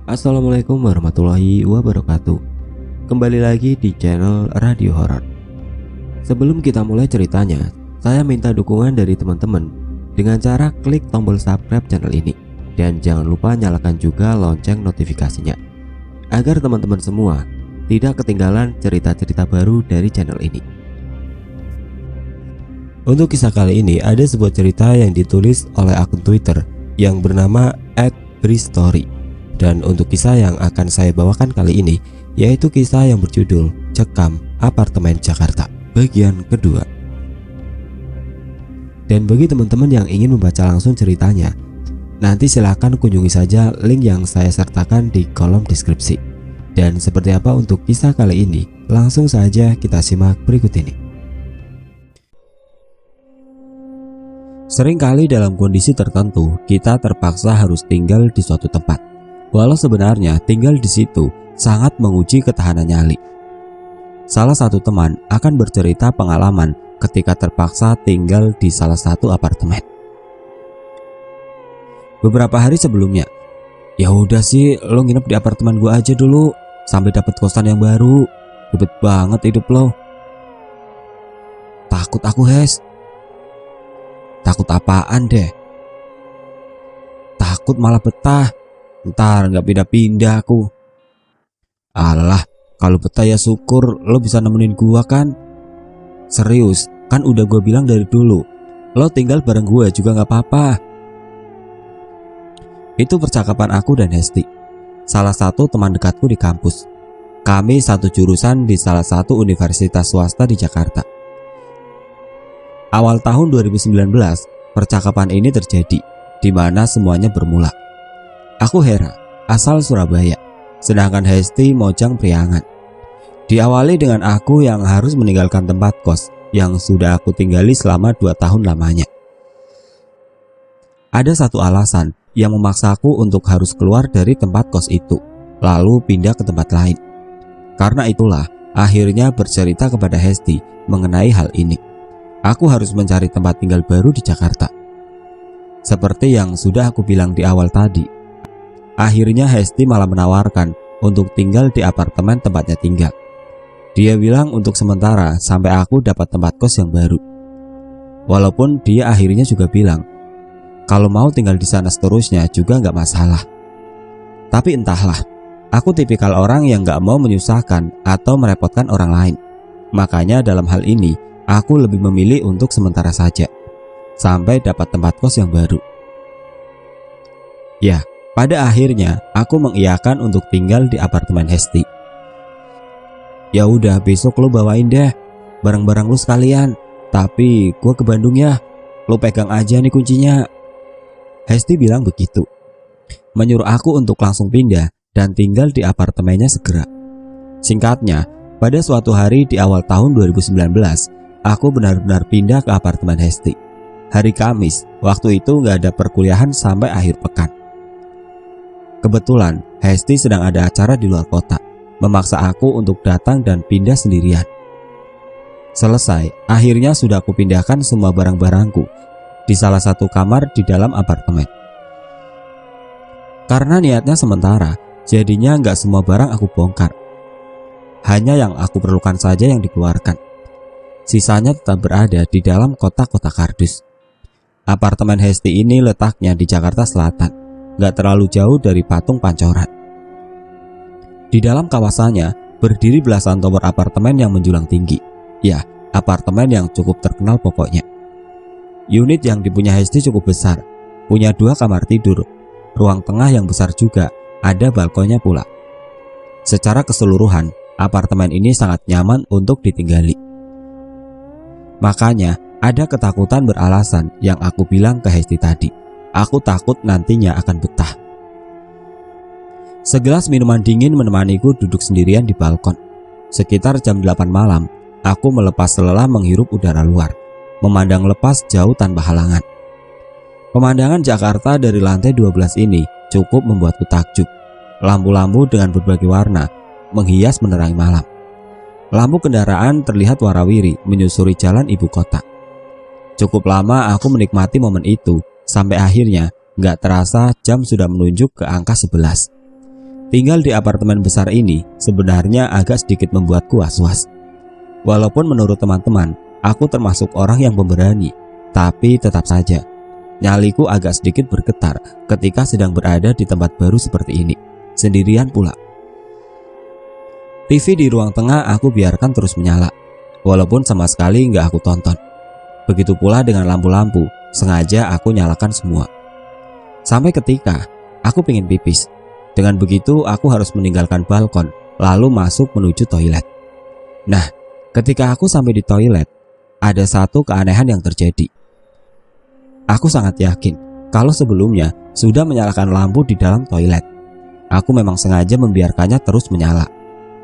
Assalamualaikum warahmatullahi wabarakatuh. Kembali lagi di channel Radio Horor. Sebelum kita mulai ceritanya, saya minta dukungan dari teman-teman dengan cara klik tombol subscribe channel ini. Dan jangan lupa nyalakan juga lonceng notifikasinya, agar teman-teman semua tidak ketinggalan cerita-cerita baru dari channel ini. Untuk kisah kali ini ada sebuah cerita yang ditulis oleh akun Twitter yang bernama @bristory. Dan untuk kisah yang akan saya bawakan kali ini yaitu kisah yang berjudul Cekam Apartemen Jakarta bagian kedua. Dan bagi teman-teman yang ingin membaca langsung ceritanya, nanti silahkan kunjungi saja link yang saya sertakan di kolom deskripsi. Dan seperti apa untuk kisah kali ini, langsung saja kita simak berikut ini. Seringkali dalam kondisi tertentu kita terpaksa harus tinggal di suatu tempat, walau sebenarnya tinggal di situ sangat menguji ketahanan nyali. Salah satu teman akan bercerita pengalaman ketika terpaksa tinggal di salah satu apartemen. Beberapa hari sebelumnya, ya udah sih lo nginep di apartemen gua aja dulu sampai dapat kosan yang baru. Ribet banget hidup lo. Takut aku, Hes. Takut apaan deh? Takut malah betah. Ntar nggak pindah-pindah aku. Alah, kalau betah ya syukur lo bisa nemenin gua kan. Serius, kan udah gua bilang dari dulu, lo tinggal bareng gua juga nggak apa-apa. Itu percakapan aku dan Hesti, salah satu teman dekatku di kampus. Kami satu jurusan di salah satu universitas swasta di Jakarta. Awal tahun 2019, percakapan ini terjadi, di mana semuanya bermula. Aku Hera, asal Surabaya, sedangkan Hesti Mojang Priangan. Diawali dengan aku yang harus meninggalkan tempat kos yang sudah aku tinggali selama 2 tahun lamanya. Ada satu alasan yang memaksaku untuk harus keluar dari tempat kos itu, lalu pindah ke tempat lain. Karena itulah, akhirnya bercerita kepada Hesti mengenai hal ini. Aku harus mencari tempat tinggal baru di Jakarta. Seperti yang sudah aku bilang di awal tadi, akhirnya Hesti malah menawarkan untuk tinggal di apartemen tempatnya tinggal. Dia bilang untuk sementara sampai aku dapat tempat kos yang baru. Walaupun dia akhirnya juga bilang kalau mau tinggal di sana seterusnya juga nggak masalah. Tapi entahlah, aku tipikal orang yang nggak mau menyusahkan atau merepotkan orang lain. Makanya dalam hal ini aku lebih memilih untuk sementara saja, sampai dapat tempat kos yang baru. Ya, pada akhirnya aku mengiyakan untuk tinggal di apartemen Hesti. Ya udah, besok lo bawain deh barang-barang lo sekalian, tapi gua ke Bandung ya, lo pegang aja nih kuncinya. Hesti bilang begitu, menyuruh aku untuk langsung pindah dan tinggal di apartemennya segera. Singkatnya, pada suatu hari di awal tahun 2019, aku benar-benar pindah ke apartemen Hesti. Hari Kamis, waktu itu gak ada perkuliahan sampai akhir pekan. Kebetulan, Hesti sedang ada acara di luar kota, memaksa aku untuk datang dan pindah sendirian. Selesai, akhirnya sudah aku pindahkan semua barang-barangku di salah satu kamar di dalam apartemen. Karena niatnya sementara, jadinya gak semua barang aku bongkar. Hanya yang aku perlukan saja yang dikeluarkan. Sisanya tetap berada di dalam kotak-kotak kardus. Apartemen Hesti ini letaknya di Jakarta Selatan, gak terlalu jauh dari Patung Pancoran. Di dalam kawasannya berdiri belasan tower apartemen yang menjulang tinggi. Ya, apartemen yang cukup terkenal pokoknya. Unit yang dipunya Hesti cukup besar, punya 2 kamar tidur, ruang tengah yang besar juga, ada balkonnya pula. Secara keseluruhan, apartemen ini sangat nyaman untuk ditinggali. Makanya ada ketakutan beralasan yang aku bilang ke Hesti tadi. Aku takut nantinya akan betah. Segelas minuman dingin menemaniku duduk sendirian di balkon. Sekitar jam 8 malam, aku melepas lelah menghirup udara luar, memandang lepas jauh tanpa halangan. Pemandangan Jakarta dari lantai 12 ini cukup membuatku takjub. Lampu-lampu dengan berbagai warna menghias menerangi malam. Lampu kendaraan terlihat warawiri menyusuri jalan ibu kota. Cukup lama aku menikmati momen itu, sampai akhirnya gak terasa jam sudah menunjuk ke angka 11. Tinggal di apartemen besar ini sebenarnya agak sedikit membuatku was-was. Walaupun menurut teman-teman, aku termasuk orang yang pemberani, tapi tetap saja nyaliku agak sedikit bergetar ketika sedang berada di tempat baru seperti ini, sendirian pula. TV di ruang tengah aku biarkan terus menyala, walaupun sama sekali nggak aku tonton. Begitu pula dengan lampu-lampu, sengaja aku nyalakan semua. Sampai ketika aku pengen pipis. Dengan begitu aku harus meninggalkan balkon, lalu masuk menuju toilet. Nah, ketika aku sampai di toilet, ada satu keanehan yang terjadi. Aku sangat yakin kalau sebelumnya sudah menyalakan lampu di dalam toilet. Aku memang sengaja membiarkannya terus menyala.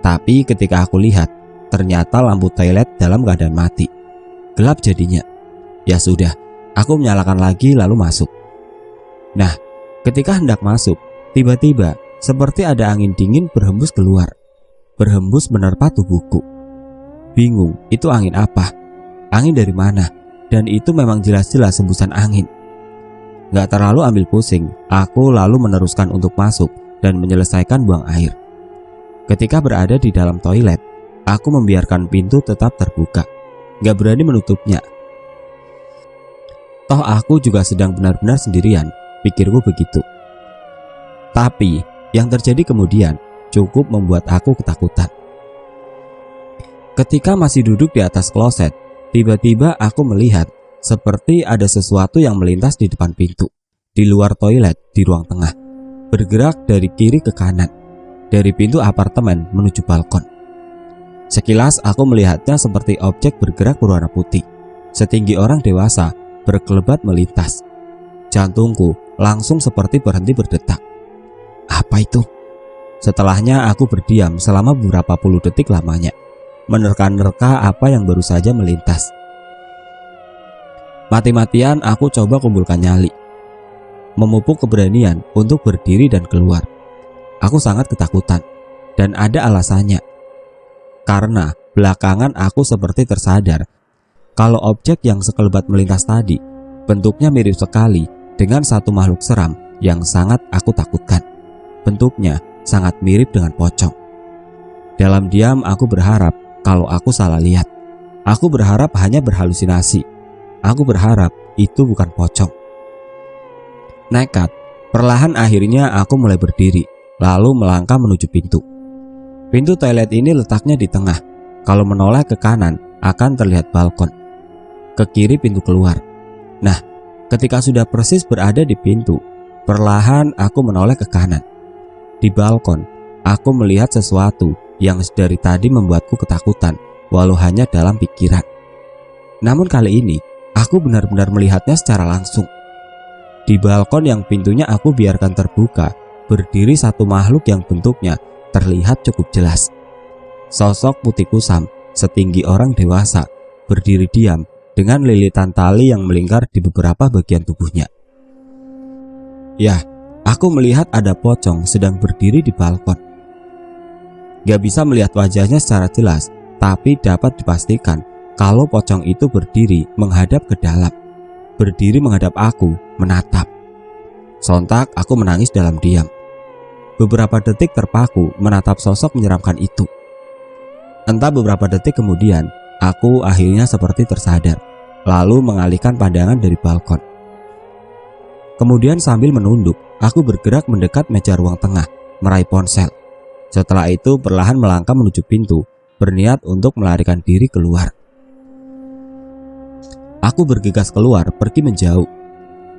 Tapi ketika aku lihat, ternyata lampu toilet dalam keadaan mati. Gelap jadinya. Ya sudah, aku menyalakan lagi lalu masuk. Nah, ketika hendak masuk, tiba-tiba seperti ada angin dingin berhembus keluar. Berhembus menerpa tubuhku. Bingung, itu angin apa? Angin dari mana? Dan itu memang jelas-jelas hembusan angin. Gak terlalu ambil pusing, aku lalu meneruskan untuk masuk dan menyelesaikan buang air. Ketika berada di dalam toilet, aku membiarkan pintu tetap terbuka. Gak berani menutupnya. Toh aku juga sedang benar-benar sendirian, pikirku begitu. Tapi yang terjadi kemudian cukup membuat aku ketakutan. Ketika masih duduk di atas kloset, tiba-tiba aku melihat seperti ada sesuatu yang melintas di depan pintu, di luar toilet di ruang tengah, bergerak dari kiri ke kanan, dari pintu apartemen menuju balkon. Sekilas aku melihatnya seperti objek bergerak berwarna putih, setinggi orang dewasa, berkelebat melintas. Jantungku langsung seperti berhenti berdetak. Apa itu? Setelahnya aku berdiam selama beberapa puluh detik lamanya, menerka-nerka apa yang baru saja melintas. Mati-matian aku coba kumpulkan nyali, memupuk keberanian untuk berdiri dan keluar. Aku sangat ketakutan, dan ada alasannya. Karena belakangan aku seperti tersadar kalau objek yang sekelebat melintas tadi bentuknya mirip sekali dengan satu makhluk seram yang sangat aku takutkan. Bentuknya sangat mirip dengan pocong. Dalam diam aku berharap kalau aku salah lihat. Aku berharap hanya berhalusinasi. Aku berharap itu bukan pocong. Nekat, perlahan akhirnya aku mulai berdiri, lalu melangkah menuju pintu. Pintu toilet ini letaknya di tengah. Kalau menoleh ke kanan akan terlihat balkon. Ke kiri pintu keluar. Nah, ketika sudah persis berada di pintu, perlahan aku menoleh ke kanan. Di balkon, aku melihat sesuatu yang dari tadi membuatku ketakutan, walau hanya dalam pikiran. Namun kali ini, aku benar-benar melihatnya secara langsung. Di balkon yang pintunya aku biarkan terbuka, berdiri satu makhluk yang bentuknya terlihat cukup jelas. Sosok putih kusam, setinggi orang dewasa, berdiri diam dengan lilitan tali yang melingkar di beberapa bagian tubuhnya. Ya, aku melihat ada pocong sedang berdiri di balkon. Gak bisa melihat wajahnya secara jelas, tapi dapat dipastikan kalau pocong itu berdiri menghadap ke dalam. Berdiri menghadap aku, menatap. Sontak aku menangis dalam diam. Beberapa detik terpaku menatap sosok menyeramkan itu. Entah beberapa detik kemudian, aku akhirnya seperti tersadar, lalu mengalihkan pandangan dari balkon. Kemudian sambil menunduk, aku bergerak mendekat meja ruang tengah, meraih ponsel. Setelah itu perlahan melangkah menuju pintu, berniat untuk melarikan diri keluar. Aku bergegas keluar, pergi menjauh.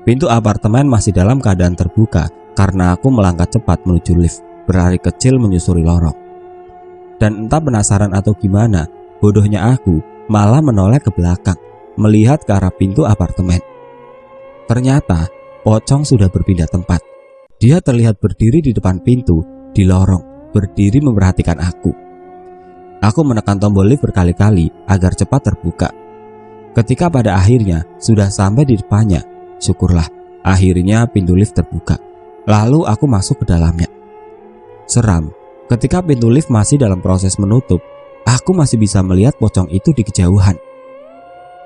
Pintu apartemen masih dalam keadaan terbuka karena aku melangkah cepat menuju lift, berlari kecil menyusuri lorong. Dan entah penasaran atau gimana, bodohnya aku malah menoleh ke belakang, melihat ke arah pintu apartemen. Ternyata pocong sudah berpindah tempat. Dia terlihat berdiri di depan pintu, di lorong, berdiri memperhatikan aku. Aku menekan tombol lift berkali-kali agar cepat terbuka. Ketika pada akhirnya sudah sampai di depannya, syukurlah, akhirnya pintu lift terbuka. Lalu aku masuk ke dalamnya. Seram, ketika pintu lift masih dalam proses menutup, aku masih bisa melihat pocong itu di kejauhan.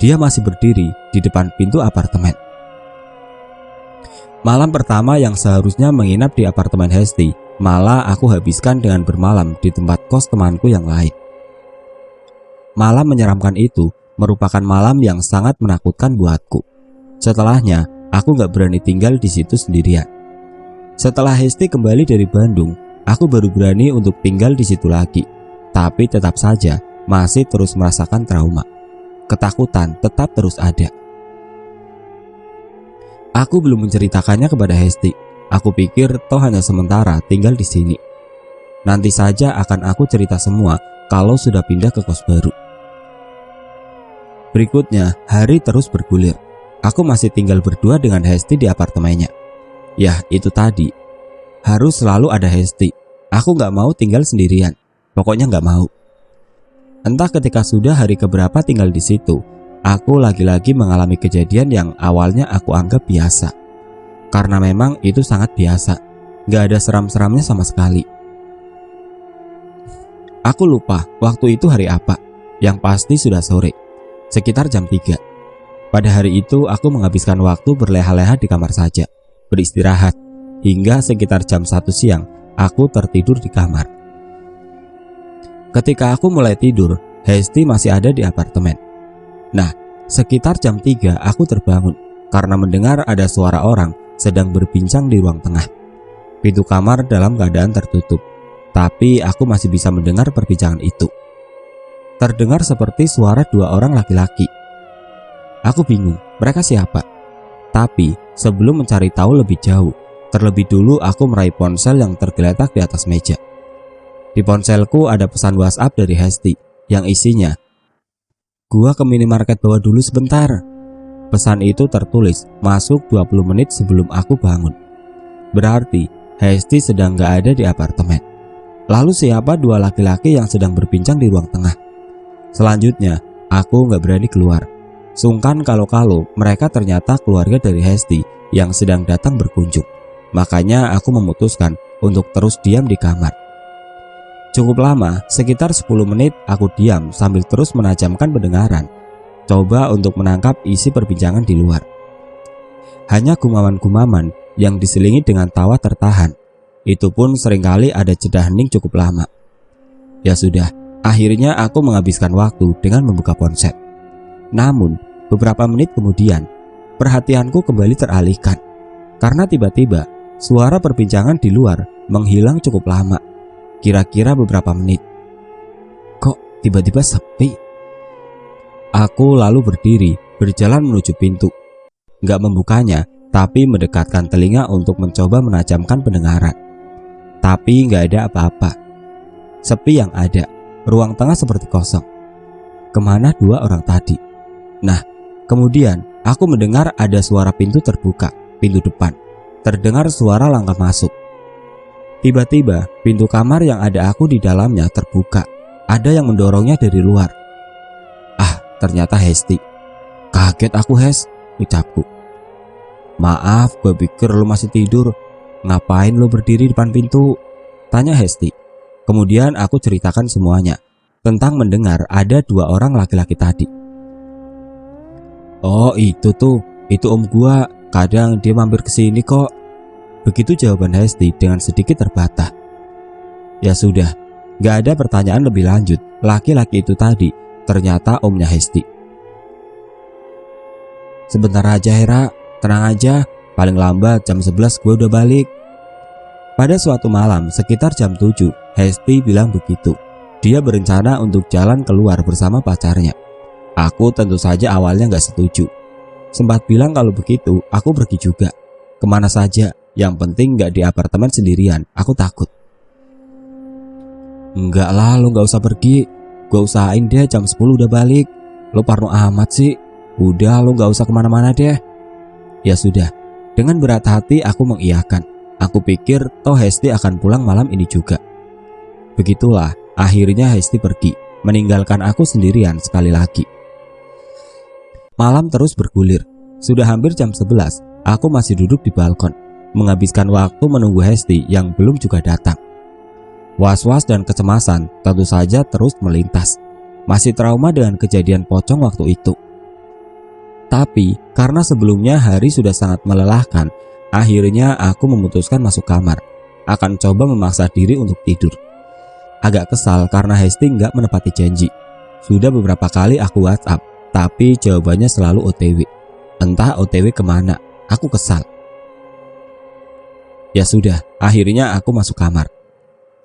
Dia masih berdiri di depan pintu apartemen. Malam pertama yang seharusnya menginap di apartemen Hesti Malah aku habiskan dengan bermalam di tempat kos temanku yang lain. Malam menyeramkan itu merupakan malam yang sangat menakutkan buatku. Setelahnya, aku gak berani tinggal di situ sendirian. Setelah Hesti kembali dari Bandung, aku baru berani untuk tinggal di situ lagi. Tapi tetap saja masih terus merasakan trauma. Ketakutan tetap terus ada. Aku belum menceritakannya kepada Hesti. Aku pikir toh hanya sementara tinggal di sini. Nanti saja akan aku cerita semua kalau sudah pindah ke kos baru. Berikutnya, hari terus bergulir. Aku masih tinggal berdua dengan Hesti di apartemennya. Ya, itu tadi. Harus selalu ada Hesti. Aku gak mau tinggal sendirian. Pokoknya gak mau. Entah ketika sudah hari keberapa tinggal di situ, aku lagi-lagi mengalami kejadian yang awalnya aku anggap biasa. Karena memang itu sangat biasa. Gak ada seram-seramnya sama sekali. Aku lupa waktu itu hari apa. Yang pasti sudah sore. Sekitar jam 3. Pada hari itu aku menghabiskan waktu berleha-leha di kamar saja, beristirahat, hingga sekitar jam 1 siang aku tertidur di kamar. Ketika aku mulai tidur, Hesti masih ada di apartemen. Nah, sekitar jam 3 aku terbangun karena mendengar ada suara orang sedang berbincang di ruang tengah. Pintu kamar dalam keadaan tertutup, tapi aku masih bisa mendengar perbincangan itu. Terdengar seperti suara 2 orang laki-laki. Aku bingung, mereka siapa? Tapi sebelum mencari tahu lebih jauh, terlebih dulu aku meraih ponsel yang tergeletak di atas meja. Di ponselku ada pesan WhatsApp dari Hesti yang isinya, "Gua ke minimarket bawa dulu sebentar." Pesan itu tertulis masuk 20 menit sebelum aku bangun. Berarti Hesti sedang gak ada di apartemen. Lalu siapa 2 laki-laki yang sedang berbincang di ruang tengah? Selanjutnya, aku gak berani keluar. Sungkan kalau mereka ternyata keluarga dari Hesti yang sedang datang berkunjung. Makanya aku memutuskan untuk terus diam di kamar. Cukup lama, sekitar 10 menit aku diam sambil terus menajamkan pendengaran. Coba untuk menangkap isi perbincangan di luar. Hanya gumaman-gumaman yang diselingi dengan tawa tertahan. Itu pun seringkali ada jeda hening cukup lama. Ya sudah, akhirnya aku menghabiskan waktu dengan membuka ponsel. Namun, beberapa menit kemudian, perhatianku kembali teralihkan. Karena tiba-tiba, suara perbincangan di luar menghilang cukup lama. Kira-kira beberapa menit. Kok tiba-tiba sepi? Aku lalu berdiri, berjalan menuju pintu. Gak membukanya, tapi mendekatkan telinga untuk mencoba menajamkan pendengaran. Tapi gak ada apa-apa. Sepi yang ada. Ruang tengah seperti kosong. Kemana 2 orang tadi? Nah, kemudian aku mendengar ada suara pintu terbuka, pintu depan. Terdengar suara langkah masuk. Tiba-tiba, pintu kamar yang ada aku di dalamnya terbuka. Ada yang mendorongnya dari luar. Ah, ternyata Hesti. Kaget aku, Hes, ucapku. Maaf, gue pikir lu masih tidur. Ngapain lu berdiri depan pintu? Tanya Hesti. Kemudian aku ceritakan semuanya tentang mendengar ada 2 orang laki-laki tadi. Oh, itu om gua. Kadang dia mampir ke sini kok. Begitu jawaban Hesti dengan sedikit terbatah. Ya sudah, gak ada pertanyaan lebih lanjut. Laki-laki itu tadi ternyata omnya Hesti. Sebentar aja Hera, tenang aja. Paling lambat jam 11 gue udah balik. Pada suatu malam sekitar jam 7, Hesti bilang begitu. Dia berencana untuk jalan keluar bersama pacarnya. Aku tentu saja awalnya gak setuju. Sempat bilang kalau begitu aku pergi juga. Kemana saja, yang penting gak di apartemen sendirian, aku takut. Enggak lah, lu gak usah pergi. Gue usahain deh jam 10 udah balik. Lu parno amat sih. Udah, lu gak usah kemana-mana deh. Ya sudah, dengan berat hati aku mengiyakan. Aku pikir toh Hesti akan pulang malam ini juga. Begitulah, akhirnya Hesti pergi, meninggalkan aku sendirian sekali lagi. Malam terus bergulir. Sudah hampir jam 11, aku masih duduk di balkon, menghabiskan waktu menunggu Hesti yang belum juga datang. Was-was dan kecemasan tentu saja terus melintas. Masih trauma dengan kejadian pocong waktu itu. Tapi karena sebelumnya hari sudah sangat melelahkan, akhirnya aku memutuskan masuk kamar. akan coba memaksa diri untuk tidur. Agak kesal karena Hesti nggak menepati janji. Sudah beberapa kali aku WhatsApp, tapi jawabannya selalu OTW. Entah OTW kemana, aku kesal. Ya sudah, akhirnya aku masuk kamar.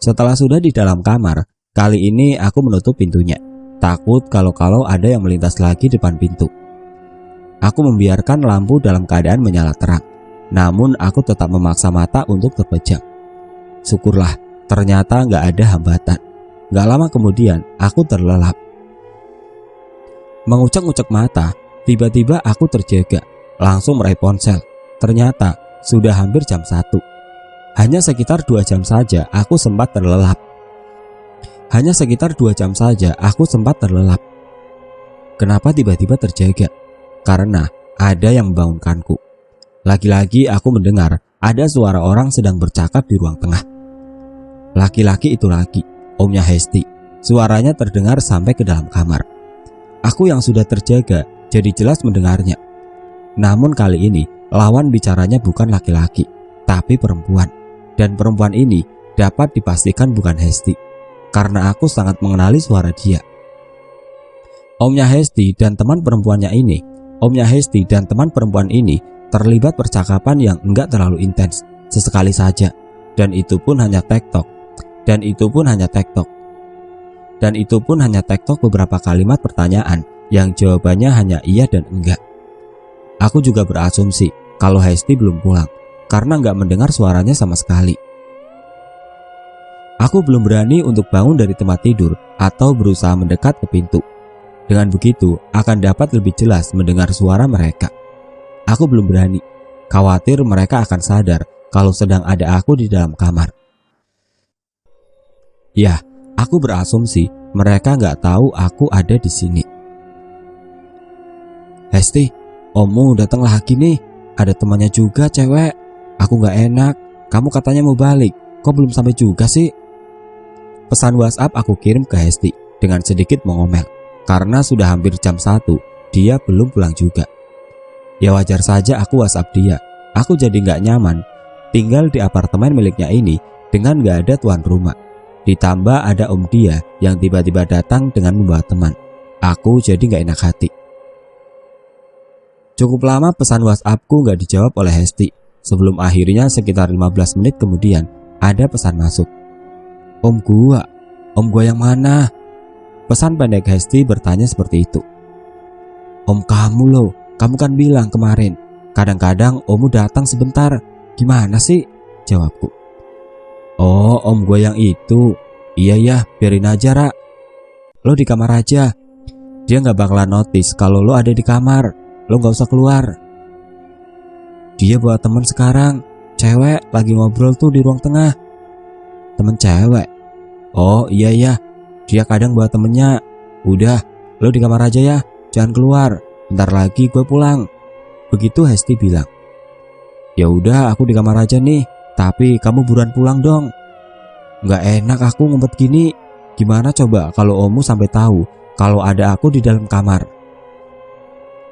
Setelah sudah di dalam kamar, kali ini aku menutup pintunya. Takut kalau ada yang melintas lagi depan pintu. Aku membiarkan lampu dalam keadaan menyala terang. Namun aku tetap memaksa mata untuk terpejam. Syukurlah, ternyata nggak ada hambatan. Nggak lama kemudian, aku terlelap. Mengucek-ucek mata, tiba-tiba aku terjaga. Langsung meraih ponsel. Ternyata sudah hampir jam 1. Hanya sekitar 2 jam saja aku sempat terlelap. Kenapa tiba-tiba terjaga? Karena ada yang membangunkanku. Lagi-lagi aku mendengar ada suara orang sedang bercakap di ruang tengah. Laki-laki itu lagi, omnya Hesti. Suaranya terdengar sampai ke dalam kamar. Aku yang sudah terjaga jadi jelas mendengarnya. Namun kali ini lawan bicaranya bukan laki-laki, tapi perempuan. Dan perempuan ini dapat dipastikan bukan Hesti, karena aku sangat mengenali suara dia. Omnya Hesti dan teman perempuan ini terlibat percakapan yang enggak terlalu intens, sesekali saja, dan itu pun hanya tektok beberapa kalimat pertanyaan yang jawabannya hanya iya dan enggak. Aku juga berasumsi kalau Hesti belum pulang karena enggak mendengar suaranya sama sekali. Aku belum berani untuk bangun dari tempat tidur atau berusaha mendekat ke pintu. Dengan begitu akan dapat lebih jelas mendengar suara mereka. Aku belum berani, khawatir mereka akan sadar kalau sedang ada aku di dalam kamar. Ya, aku berasumsi mereka nggak tahu aku ada di sini. Hesti, ommu datang lagi nih. Ada temannya juga cewek. Aku nggak enak. Kamu katanya mau balik, kok belum sampai juga sih? Pesan WhatsApp aku kirim ke Hesti dengan sedikit mengomel. Karena sudah hampir jam 1, dia belum pulang juga. Ya wajar saja aku WhatsApp dia. Aku jadi nggak nyaman tinggal di apartemen miliknya ini dengan nggak ada tuan rumah. Ditambah ada om dia yang tiba-tiba datang dengan membawa teman. Aku jadi nggak enak hati. Cukup lama pesan WhatsAppku nggak dijawab oleh Hesti. Sebelum akhirnya sekitar 15 menit kemudian ada pesan masuk. Om gua yang mana? Pesan pendek Hesti bertanya seperti itu. Om kamu loh, kamu kan bilang kemarin kadang-kadang ommu datang sebentar. Gimana sih? Jawabku. Oh, om gue yang itu. Iya ya, biarin aja Ra. Lo di kamar aja. Dia gak bakalan notice kalau lo ada di kamar. Lo gak usah keluar. Dia bawa temen sekarang. Cewek lagi ngobrol tuh di ruang tengah. Temen cewek? Oh iya ya, dia kadang bawa temennya. Udah, lo di kamar aja ya, jangan keluar. Bentar lagi gue pulang. Begitu Hesti bilang. Ya udah, aku di kamar aja nih. Tapi kamu buruan pulang dong. Nggak enak aku ngumpet gini. Gimana coba kalau ommu sampai tahu kalau ada aku di dalam kamar?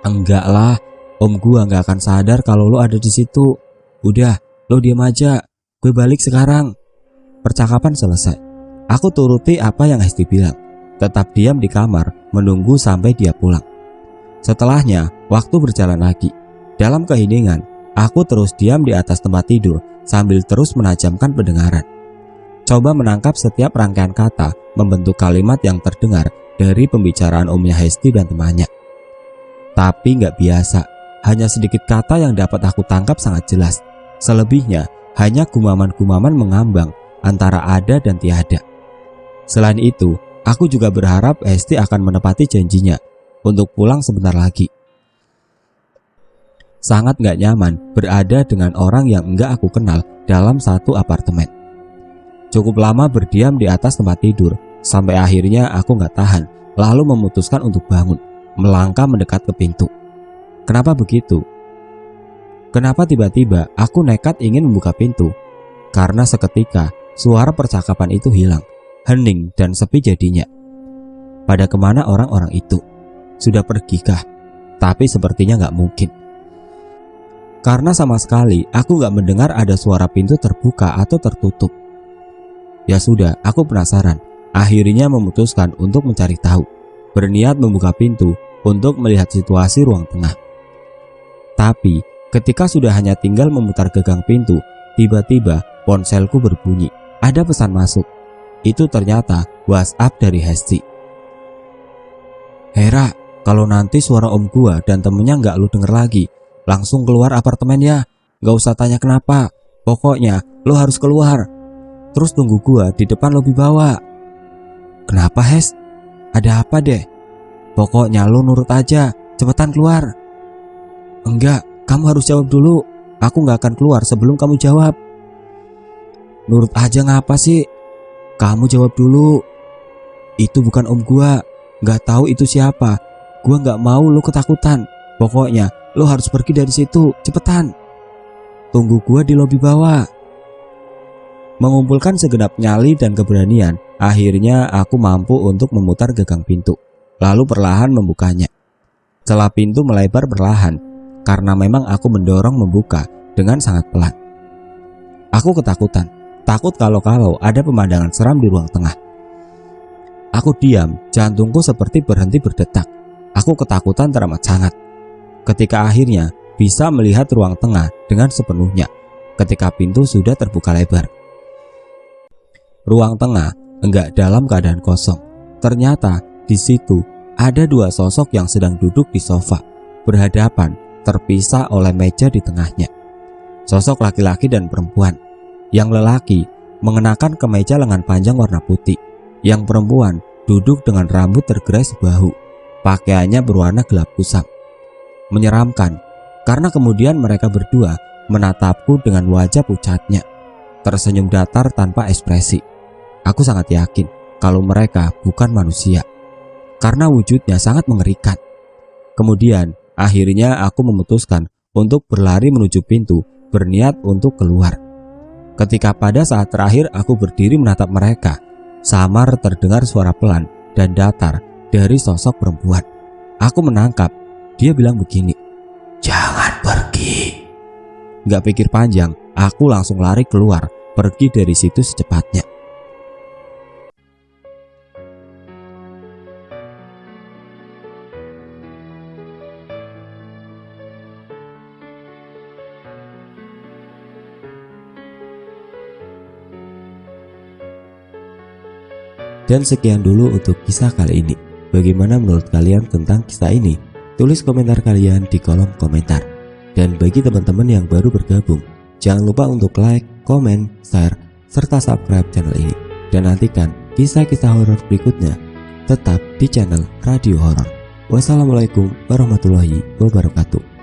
Enggak lah, om gua nggak akan sadar kalau lo ada di situ. Udah, lo diam aja. Gue balik sekarang. Percakapan selesai. Aku turuti apa yang Hesti bilang. Tetap diam di kamar menunggu sampai dia pulang. Setelahnya, waktu berjalan lagi. Dalam keheningan, aku terus diam di atas tempat tidur sambil terus menajamkan pendengaran. Coba menangkap setiap rangkaian kata membentuk kalimat yang terdengar dari pembicaraan omnya Hesti dan temannya. Tapi nggak biasa, hanya sedikit kata yang dapat aku tangkap sangat jelas. Selebihnya hanya gumaman-gumaman mengambang antara ada dan tiada. Selain itu, aku juga berharap Hesti akan menepati janjinya untuk pulang sebentar lagi. Sangat gak nyaman berada dengan orang yang enggak aku kenal dalam satu apartemen. Cukup lama berdiam di atas tempat tidur, sampai akhirnya aku gak tahan, lalu memutuskan untuk bangun, melangkah mendekat ke pintu. Kenapa begitu? Kenapa tiba-tiba aku nekat ingin membuka pintu? Karena seketika suara percakapan itu hilang, hening dan sepi jadinya. Pada kemana orang-orang itu? Sudah pergikah? Tapi sepertinya gak mungkin. karena sama sekali aku gak mendengar ada suara pintu terbuka atau tertutup. Ya sudah, aku penasaran. Akhirnya memutuskan untuk mencari tahu. Berniat membuka pintu untuk melihat situasi ruang tengah. Tapi ketika sudah hanya tinggal memutar gagang pintu, tiba-tiba ponselku berbunyi. Ada pesan masuk. Itu ternyata WhatsApp dari Hesti. "Hera, kalau nanti suara om gua dan temennya nggak lu denger lagi, langsung keluar apartemen ya. Gak usah tanya kenapa. Pokoknya lu harus keluar. Terus tunggu gua di depan lobi bawah." "Kenapa, Hes? Ada apa deh?" "Pokoknya lu nurut aja. Cepetan keluar." "Enggak, kamu harus jawab dulu. Aku gak akan keluar sebelum kamu jawab." "Nurut aja ngapa sih? Kamu jawab dulu." "Itu bukan om gua. Gak tahu itu siapa. Gua gak mau lu ketakutan. Pokoknya lu harus pergi dari situ. Cepetan. Tunggu gua di lobi bawah." Mengumpulkan segenap nyali dan keberanian, akhirnya aku mampu untuk memutar gagang pintu, lalu perlahan membukanya. Celah pintu melebar perlahan, karena memang aku mendorong membuka dengan sangat pelan. Aku ketakutan, takut kalau ada pemandangan seram di ruang tengah. Aku diam, jantungku seperti berhenti berdetak. Aku ketakutan teramat sangat. Ketika akhirnya bisa melihat ruang tengah dengan sepenuhnya, ketika pintu sudah terbuka lebar. Ruang tengah enggak dalam keadaan kosong. Ternyata di situ ada dua sosok yang sedang duduk di sofa, berhadapan, terpisah oleh meja di tengahnya. Sosok laki-laki dan perempuan. Yang lelaki mengenakan kemeja lengan panjang warna putih. Yang perempuan duduk dengan rambut tergerai sebahu. Pakaiannya berwarna gelap kusam. Menyeramkan, karena kemudian mereka berdua menatapku dengan wajah pucatnya, tersenyum datar tanpa ekspresi. Aku sangat yakin kalau mereka bukan manusia, karena wujudnya sangat mengerikan. Kemudian akhirnya aku memutuskan untuk berlari menuju pintu, berniat untuk keluar. Ketika pada saat terakhir aku berdiri menatap mereka, samar terdengar suara pelan dan datar dari sosok perempuan. Aku menangkap, dia bilang begini, "Jangan pergi." Gak pikir panjang, aku langsung lari keluar, pergi dari situ secepatnya. Dan sekian dulu untuk kisah kali ini. Bagaimana menurut kalian tentang kisah ini? Tulis komentar kalian di kolom komentar. Dan bagi teman-teman yang baru bergabung, jangan lupa untuk like, komen, share, serta subscribe channel ini. Dan nantikan kisah-kisah horor berikutnya tetap di channel Radio Horor. Wassalamualaikum warahmatullahi wabarakatuh.